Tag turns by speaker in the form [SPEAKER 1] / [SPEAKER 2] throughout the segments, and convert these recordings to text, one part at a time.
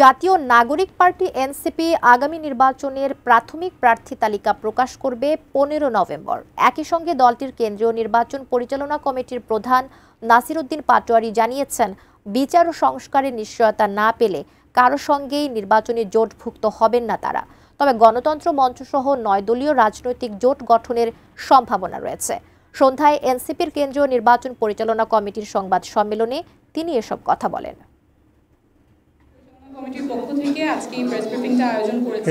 [SPEAKER 1] জাতীয় নাগরিক party NCP আগামী নির্বাচনের প্রাথমিক প্রার্থী তালিকা প্রকাশ করবে 15 নভেম্বর। একই সঙ্গে দলটির কেন্দ্রীয় নির্বাচন পরিচালনা কমিটির প্রধান নাসির উদ্দিন পাটোয়ারি জানিয়েছেন, বিচার ও সংস্কারের নিশ্চয়তা না পেলে কারো সঙ্গেই নির্বাচনে জোটভুক্ত হবেন না তারা। তবে গণতন্ত্র মঞ্চসহ 9 দলীয় রাজনৈতিক জোট গঠনের সম্ভাবনা রয়েছে। সন্ধ্যায় এনসিপির কেন্দ্রীয় নির্বাচন পরিচালনা কমিটির সংবাদ সম্মেলনে তিনি এসব কথা বলেন।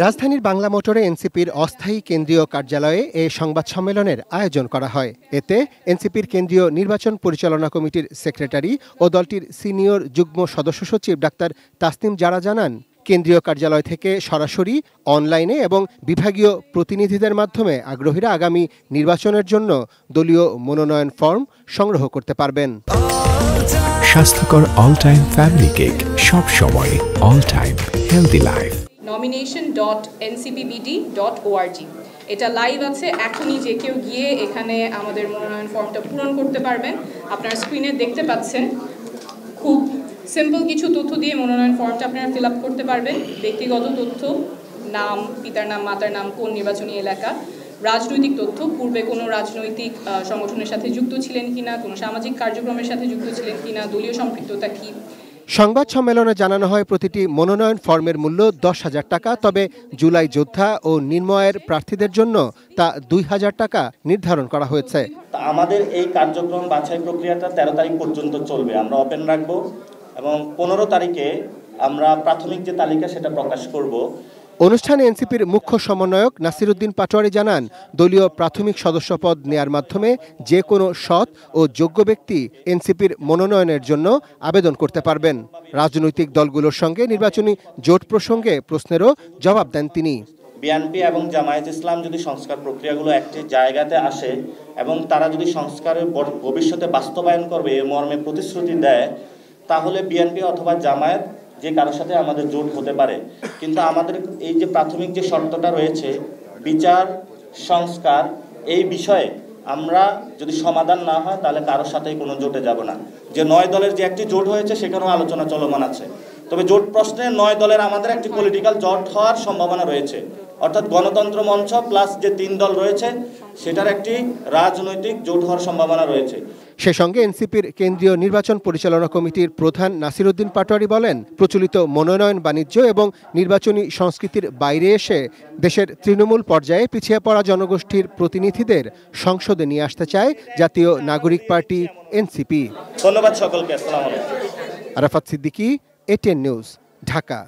[SPEAKER 2] রাজধানীর বাংলা মোটরে এনসিপির অস্থায়ী কেন্দ্রীয় কার্যালয়ে এ সংবাদ সম্মেলনের আয়োজন করা হয়। এতে এনসিপির কেন্দ্রীয় নির্বাচন পরিচালনা কমিটির সেক্রেটারি ও দলটির সিনিয়র যুগ্ম সদস্য সচিব ডাক্তার তাসনিম জারা জানান, কেন্দ্রীয় কার্যালয় থেকে সরাসরি, অনলাইনে এবং বিভাগীয় প্রতিনিধিদের মাধ্যমে আগ্রহীরা আগামী নির্বাচনের জন্য দলীয় মনোনয়ন ফর্ম সংগ্রহ করতে পারবেন।
[SPEAKER 3] স্বাস্থ্যকর অল টাইম ফ্যামিলি কেক, সব সময় all time healthy life.
[SPEAKER 4] nomination.ncpbd.org এটা লাইভ আছে, এখনই যে কেউ গিয়ে এখানে আমাদের মনোনয়ন ফর্মটা পূরণ করতে পারবেন। আপনারা স্ক্রিনে দেখতে পাচ্ছেন, খুব সিম্পল কিছু তথ্য দিয়ে মনোনয়ন ফর্মটা আপনারা ফিল আপ করতে পারবেন। ব্যক্তিগত তথ্য, নাম, পিতার নাম, মাতার নাম, কোন নির্বাচনী এলাকা, রাজনৈতিক তথ্য, পূর্বে কোনো রাজনৈতিক সংগঠনের সাথে যুক্ত ছিলেন কিনা, কোনো সামাজিক কার্যক্রমের সাথে যুক্ত ছিলেন কিনা, দলীয় সম্পৃক্ততা কি।
[SPEAKER 2] সংবাদ সম্মেলনে জানানো হয়, প্রতিটি মনোনয়ন ফর্মের মূল্য 10,000 টাকা। তবে জুলাই যোদ্ধা ও নির্ময়ের প্রার্থীদের জন্য তা 2,000 টাকা নির্ধারণ করা হয়েছে।
[SPEAKER 5] আমাদের এই কার্যক্রম বাছাই প্রক্রিয়াটা 13 তারিখ পর্যন্ত চলবে, আমরা ওপেন রাখবো এবং 15 তারিখে আমরা প্রাথমিক যে তালিকা সেটা প্রকাশ করব।
[SPEAKER 2] অনুষ্ঠানে এনসিপির মুখ্য সমন্বয়ক নাসির উদ্দিন পাটোয়ারি জানান, দলীয় প্রাথমিক সদস্যপদ নেয়ার মাধ্যমে যে কোনো সৎ ও যোগ্য ব্যক্তি এনসিপির মনোনয়নের জন্য আবেদন করতে পারবেন। রাজনৈতিক দলগুলোর সঙ্গে নির্বাচনী জোট প্রসঙ্গে প্রশ্নেরও জবাব দেন তিনি।
[SPEAKER 5] বিএনপি এবং জামায়াত ইসলাম যদি সংস্কার প্রক্রিয়াগুলো একটি জায়গাতে আসে এবং তারা যদি সংস্কারের ভবিষ্যতে বাস্তবায়ন করবে এ মর্মে প্রতিশ্রুতি দেয়, তাহলে বিএনপি অথবা জামায়াত যে কারোর সাথে আমাদের জোট হতে পারে। কিন্তু আমাদের এই যে প্রাথমিক যে শর্তটা রয়েছে, বিচার সংস্কার, এই বিষয়ে আমরা যদি সমাধান না হয় তাহলে কারোর সাথেই কোনো জোটে যাব না। যে 9 দলের যে একটি জোট হয়েছে সেখানেও আলোচনা চলমান আছে। তবে জোট প্রশ্নে 9 দলের আমাদের একটি পলিটিক্যাল জোট হওয়ার সম্ভাবনা রয়েছে, অর্থাৎ গণতন্ত্র মঞ্চ প্লাস যে 3 দল রয়েছে সেটার একটি রাজনৈতিক জোট হওয়ার সম্ভাবনা রয়েছে।
[SPEAKER 2] সে সঙ্গে এনসিপির কেন্দ্রীয় নির্বাচন পরিচালনা কমিটির প্রধান নাসির উদ্দিন পাটোয়ারি বলেন, প্রচলিত মনোনয়ন বাণিজ্য এবং নির্বাচনী সংস্কৃতির বাইরে এসে দেশের তৃণমূল পর্যায়ে পিছিয়ে পড়া জনগোষ্ঠীর প্রতিনিধিদের সংসদে নিয়ে আসতে চায় জাতীয় নাগরিক পার্টি এনসিপি।
[SPEAKER 5] ধন্যবাদ সকলকে। আসসালামু আলাইকুম।
[SPEAKER 2] Arafat Siddiqui, ATN news, Dhaka.